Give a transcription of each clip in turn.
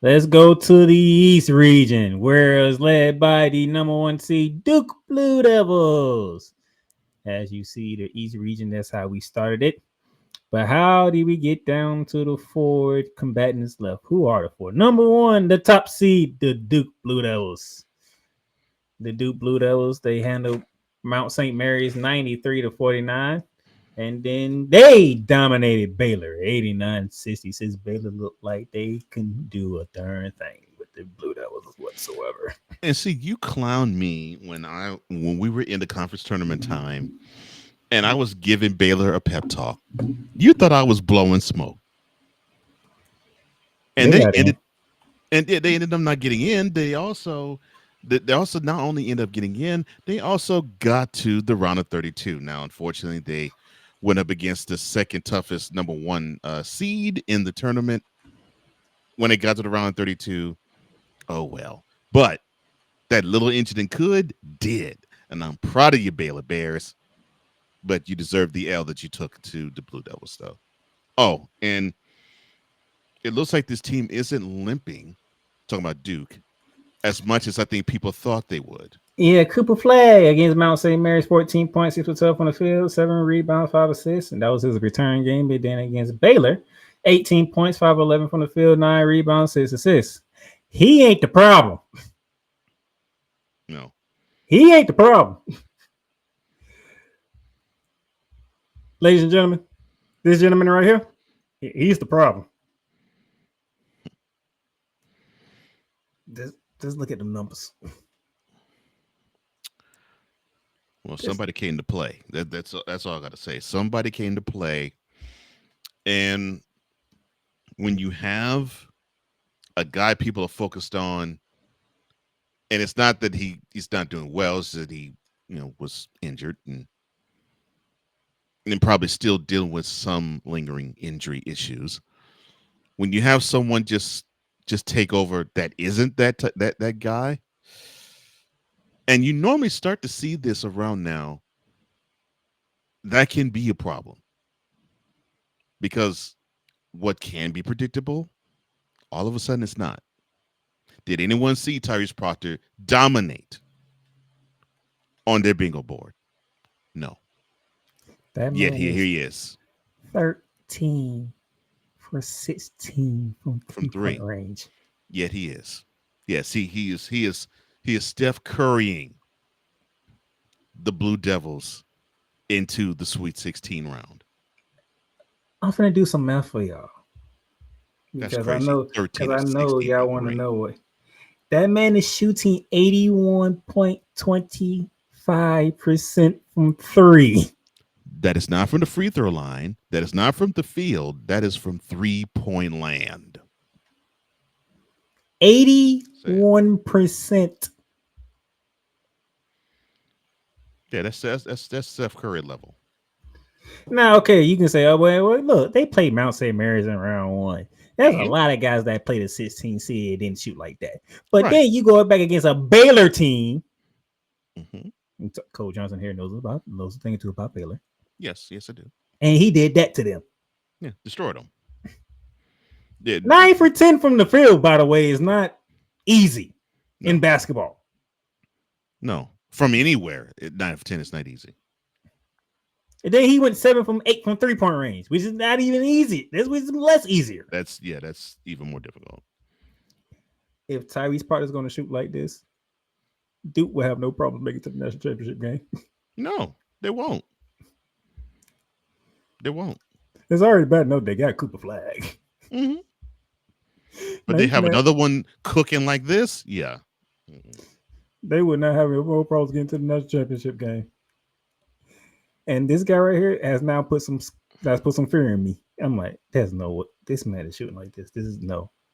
Let's go to the East region, where it's led by the number one seed Duke Blue Devils. As you see, the East region, that's how we started it. But how did we get down to the four combatants left? Who are the four? Number one, the top seed, the Duke Blue Devils. The Duke Blue Devils, they handled Mount St. Mary's 93-49. And then they dominated Baylor 89-66. Baylor looked like they couldn't do a darn thing with the Blue Devils whatsoever. And see, you clowned me when we were in the conference tournament time, and I was giving Baylor a pep talk. You thought I was blowing smoke, and They they got in. ended they ended up not getting in. They also not only ended up getting in, they also got to the round of 32. Now, unfortunately, they went up against the second toughest number one seed in the tournament. When they got to the round of 32, oh well. But that little incident did. And I'm proud of you, Baylor Bears. But you deserve the L that you took to the Blue Devils, though. Oh, and it looks like this team isn't limping, talking about Duke, as much as I think people thought they would. Yeah, Cooper Flag against Mount St. Mary's, 14 points, 6 for 12 on the field, 7 rebounds, 5 assists, and that was his return game. But then against Baylor, 18 points, 5 11 from the field, 9 rebounds, 6 assists. He ain't the problem. No. He ain't the problem. Ladies and gentlemen, this gentleman right here, he's the problem. Just look at the numbers. Well, somebody came to play. That's all I got to say. Somebody came to play. And when you have a guy people are focused on, and it's not that he's not doing well, it's that he was injured and probably still dealing with some lingering injury issues. When you have someone just take over that isn't that guy, and you normally start to see this around now, that can be a problem because what can be predictable, all of a sudden it's not. Did anyone see Tyrese Proctor dominate on their bingo board? No. That Yet man here is he is 13 for 16 from from 3-point three. range. Yet he is. Yes, he is Steph Currying the Blue Devils into the Sweet 16 round. I'm finna do some math for y'all That's because I crazy. know 13 of y'all 16. want to Great. know it. That man is shooting 81.25% from three. That is not from the free throw line. That is not from the field. That is from 3-point land. Sad. 81%. Yeah, that's Steph Curry level. Now, okay, you can say, oh, well, look, they played Mount St. Mary's in round one. There's a And lot of guys that played a 16 seed didn't shoot like that. But right. then you go back against a Baylor team. Hmm. Cole Johnson here knows a thing or two about Baylor. Yes, I do. And he did that to them. Yeah, destroyed them. Yeah, 9 for 10 from the field, by the way, is not easy in no, basketball. no. From anywhere, 9 of 10 is not easy. And then he went 7 from 8 from 3-point range, which is not even easy. This was less easier. That's even more difficult. If Tyrese Proctor is going to shoot like this, Duke will have no problem making it to the national championship game. No, they won't. They won't. It's already bad enough they got Cooper Flag. Hmm. But Now they you can have another one cooking like this. Yeah. Mhm. they would not have no problems getting to the national championship game. And this guy right here has now put some fear in me. I'm like, there's no this man is shooting like this.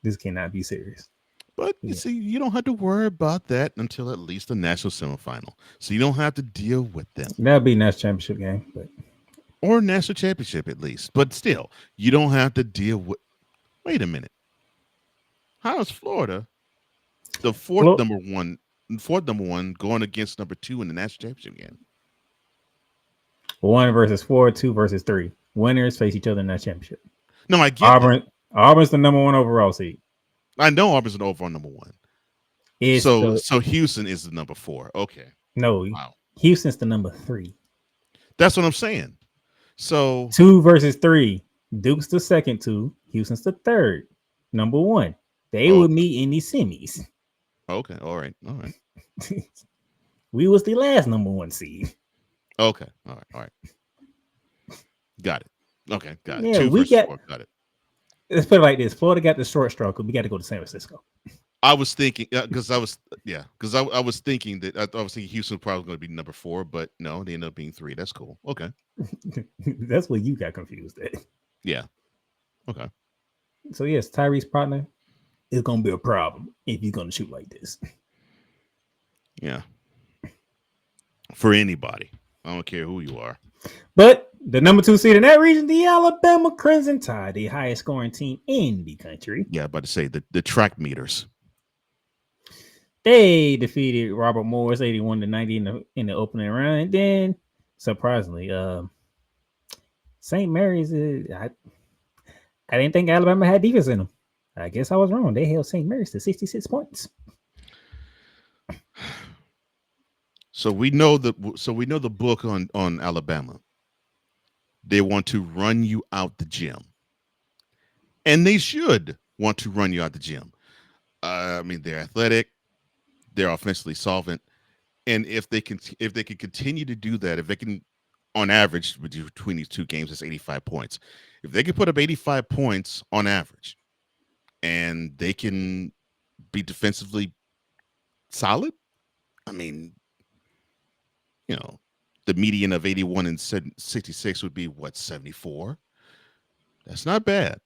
This cannot be serious. But you Yeah. see, you don't have to worry about that until at least the national semifinal. So you don't have to deal with them That'll be national championship game, but or national championship at least. But still, you don't have to deal with. Wait a minute. How is Florida the Flo- fourth number one going against number two in the national championship game? 1 versus 4, 2 versus 3. Winners face each other in that championship. No, I get that. Auburn's the number one overall seed. I know Auburn's an overall number one. It's So the so Houston is the number 4. Okay. no Wow. Houston's the number 3. That's what I'm saying. So 2 versus 3. Duke's the second 2. Houston's the third. Number 1. They would okay. meet in the semis. Okay. All right. All right. We was the last number 1 seed. Okay. All right. All right. Got it. Okay. Got it. Yeah, 2 we versus got. 4. Got it. Let's put it like this: Florida got the short straw because we got to go to San Francisco. I was thinking because I was thinking that I was thinking Houston was probably going to be number 4, but no, they ended up being 3. That's cool. Okay. That's where you got confused at. Yeah. Okay. So yes, Tyree's partner is gonna be a problem if he's gonna shoot like this. Yeah. For anybody, I don't care who you are. But the number 2 seed in that region, the Alabama Crimson Tide, the highest scoring team in the country. Yeah, about to say the track meters. They defeated Robert Morris 81-90 in the opening round. And then, surprisingly, St. Mary's, I didn't think Alabama had defense in them. I guess I was wrong. They held St. Mary's to 66 points. So we know the book on Alabama. They want to run you out the gym, and they should want to run you out the gym. I mean, they're athletic, they're offensively solvent, and if they can continue to do that, if they can, on average between these two games, it's 85 points. If they can put up 85 points on average, and they can be defensively solid, I mean, you know, the median of 81 and 66 would be what, 74? That's not bad.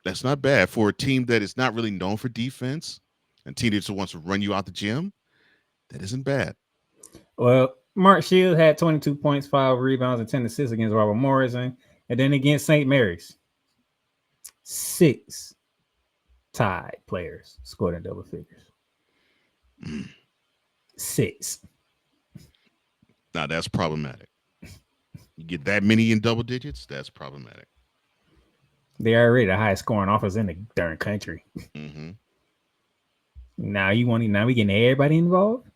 That's not bad for a team that is not really known for defense, and team that just wants to run you out the gym. That isn't bad. Well, Mark Shields had 22 points, 5 rebounds, and 10 assists against Robert Morrison. And then against St. Mary's, 6 Tide players scored in double figures. 6. Now that's problematic. You get that many in double digits, that's problematic. They are already the highest scoring offense in the darn country. Mm-hmm. Now we getting everybody involved.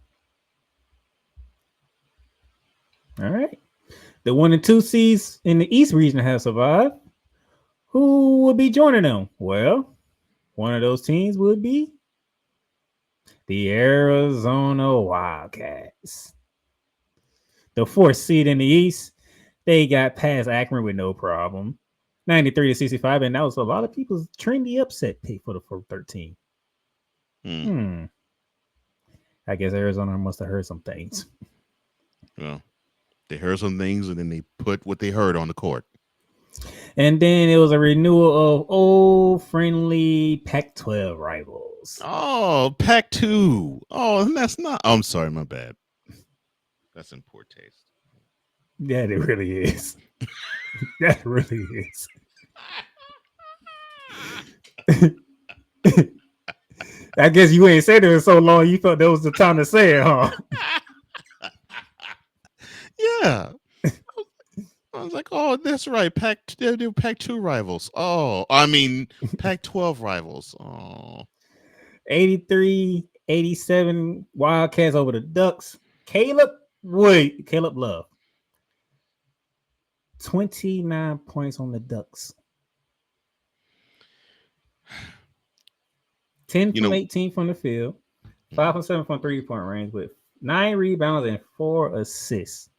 All right. The 1 and 2 seeds in the East region have survived. Who will be joining them? Well, one of those teams would be the Arizona Wildcats. The 4th seed in the East, they got past Akron with no problem. 93-65, and that was a lot of people's trendy upset pick for the 13. I guess Arizona must have heard some things. Well, they heard some things, and then they put what they heard on the court. And then it was a renewal of old friendly Pac-12 rivals. Oh, Pac-2. Oh, that's not. Oh, I'm sorry, my bad. That's in poor taste. Yeah, it really is. That really is. I guess you ain't said it in so long. You thought that was the time to say it, huh? Yeah. I was like, oh, that's right. Pac-2 rivals. Oh, I mean, Pac-12 rivals. Oh. 83-87 Wildcats over the Ducks. Caleb Love. 29 points on the Ducks. 10 from 18 from the field. 5 from 7 from 3-point range with 9 rebounds and 4 assists.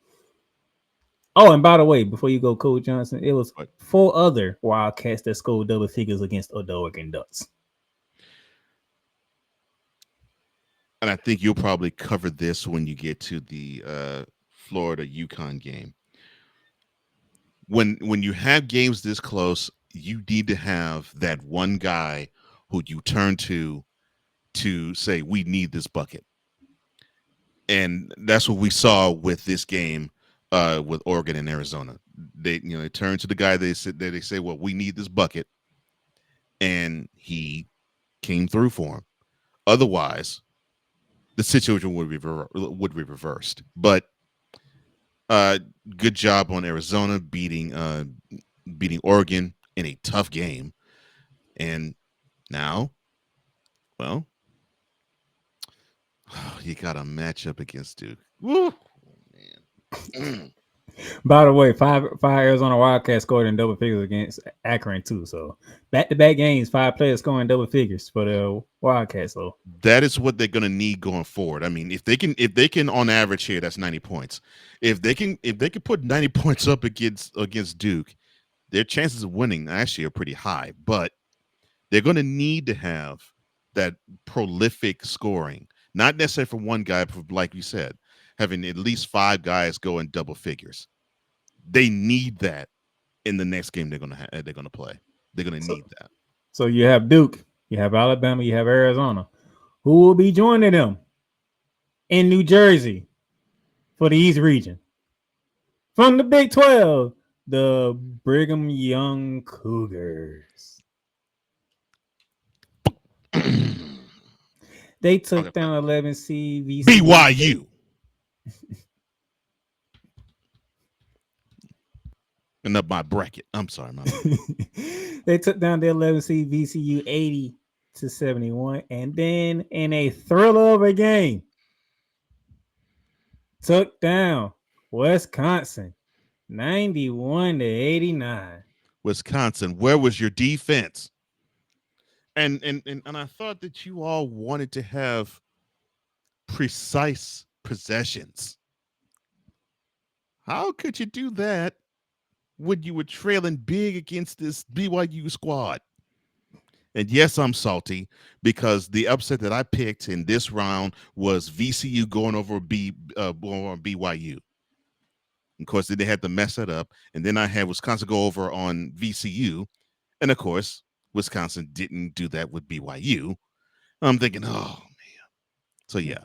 Oh, and by the way, before you go, Coach Johnson, it was 4 other Wildcats that scored double figures against the Oregon Ducks. And I think you'll probably cover this when you get to the Florida UConn game. When you have games this close, you need to have that one guy who you turn to say, we need this bucket. And that's what we saw with this game with Oregon and Arizona. They turn to the guy they say, well, we need this bucket, and he came through for him. Otherwise, the situation would be reversed. But good job on Arizona beating Oregon in a tough game, and Now, well, you got a matchup against Duke. Woo, man. By the way, five Arizona Wildcats scored in double figures against Akron too. So back to back games, 5 players scoring double figures for the Wildcats. So That is what they're going to need going forward. I mean, if they can on average here, that's 90 points. If they can put 90 points up against Duke, their chances of winning actually are pretty high. But they're going to need to have that prolific scoring, not necessarily from one guy, but like you said, having at least 5 guys go in double figures. They need that in the next game they're going to play. They're going to so need that. so you have Duke, you have Alabama, you have Arizona. Who will be joining them in New Jersey for the East region? From the Big 12, the Brigham Young Cougars. They Okay, took down 11 seed VCU. BYU. And up my bracket. I'm sorry, my bad. They took down the 11 seed VCU 80-71, and then in a thriller of a game, took down Wisconsin 91-89. Wisconsin, where was your defense? And I thought that you all wanted to have precise possessions. How could you do that when you were trailing big against this BYU squad? And yes, I'm salty because the upset that I picked in this round was VCU going over BYU. Of course, then they had to mess it up, and then I had Wisconsin go over on VCU, and of course, Wisconsin didn't do that with BYU. I'm thinking, oh, so yeah.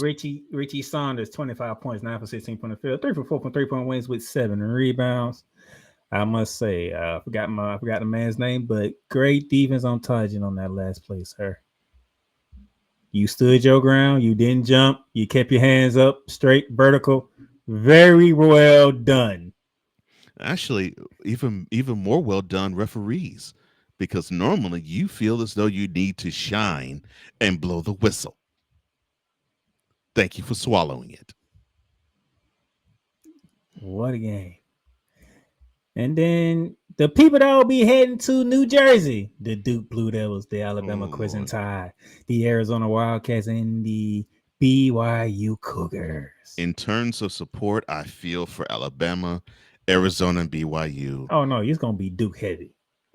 Richie Saunders, 25 points, 9 for 16 from the field, 3 for 4 from 3-point wins with 7 rebounds. I must say, I forgot the man's name, but great defense on Tajin on that last play, sir. You stood your ground, you didn't jump, you kept your hands up, straight, vertical. Very well done. Actually, even more well done referees, because normally you feel as though you need to shine and blow the whistle. Thank you for swallowing it. What a game. And then the people that will be heading to New Jersey, the Duke Blue Devils, the Alabama Crimson Lord. Tide, the Arizona Wildcats, and the BYU Cougars. In terms of support, I feel for Alabama, Arizona, and BYU Oh no, it's gonna be Duke heavy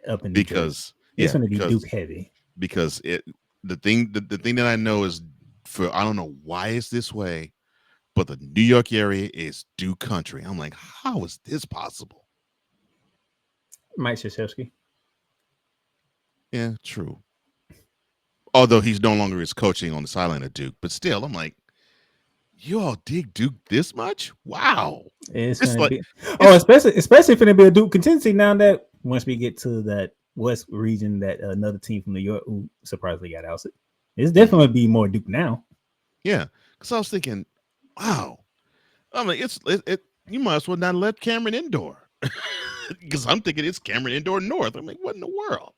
up in New Jersey. because It's yeah, gonna be because Duke heavy. because it the thing that I know is for I don't know why it's this way, but the New York area is Duke country. I'm like, how is this possible? Mike Krzyzewski. Yeah, true. Although he's no longer is coaching on the sideline of Duke, but still, I'm like, you all dig Duke this much? Wow. It's It's gonna like be it's especially if it's gonna be a Duke contingency now that once we get to that West region that another team from New York who surprisingly got ousted. It's mhm, definitely be more Duke now. yeah. Because I was thinking, wow. I'm like, it you might as well not let Cameron indoor. Because I'm thinking it's Cameron Indoor North. I'm like, what in the world?